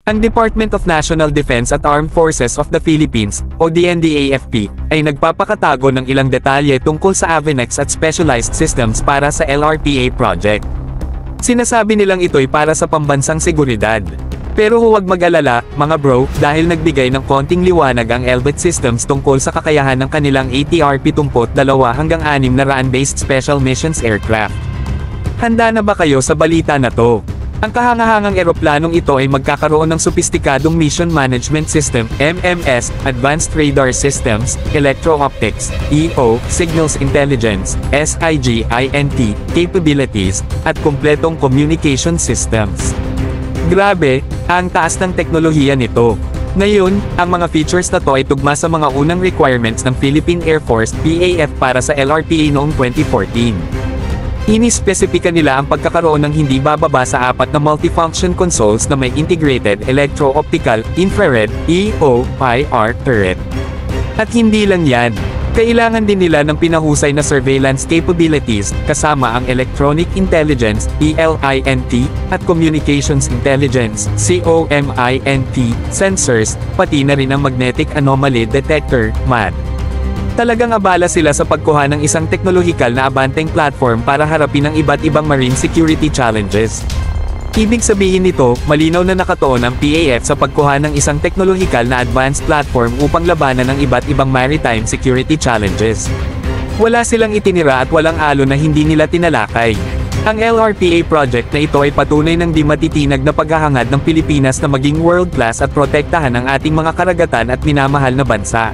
Ang Department of National Defense at Armed Forces of the Philippines, o DND-AFP, ay nagpapakatago ng ilang detalye tungkol sa Avenex at Specialized Systems para sa LRPA project. Sinasabi nilang ito'y para sa pambansang seguridad. Pero huwag mag-alala, mga bro, dahil nagbigay ng konting liwanag ang Elbit Systems tungkol sa kakayahan ng kanilang ATR-72 hanggang 6 na RAN-based Special Missions Aircraft. Handa na ba kayo sa balita na to? Ang kahangahangang eroplanong ito ay magkakaroon ng sopistikadong Mission Management System, MMS, Advanced Radar Systems, Electro-Optics, EO, Signals Intelligence, SIGINT, capabilities, at kumpletong communication systems. Grabe, ang taas ng teknolohiya nito. Ngayon, ang mga features na to ay tugma sa mga unang requirements ng Philippine Air Force, PAF para sa LRPA noong 2014. Inispesipika nila ang pagkakaroon ng hindi bababa sa 4 na multifunction consoles na may integrated electro-optical, infrared, EO, IR turret. At hindi lang yan. Kailangan din nila ng pinahusay na surveillance capabilities, kasama ang Electronic Intelligence, ELINT, at Communications Intelligence, COMINT, sensors, pati na rin ang Magnetic Anomaly Detector, MAD. Talagang abala sila sa pagkuha ng isang teknolohikal na abanteng platform para harapin ang iba't ibang marine security challenges. Ibig sabihin nito, malinaw na nakatuon ang PAF sa pagkuha ng isang teknolohikal na advanced platform upang labanan ang iba't ibang maritime security challenges. Wala silang itinira at walang alon na hindi nila tinalakay. Ang LRPA project na ito ay patunay ng di matitinag na paghahangad ng Pilipinas na maging world-class at protektahan ang ating mga karagatan at minamahal na bansa.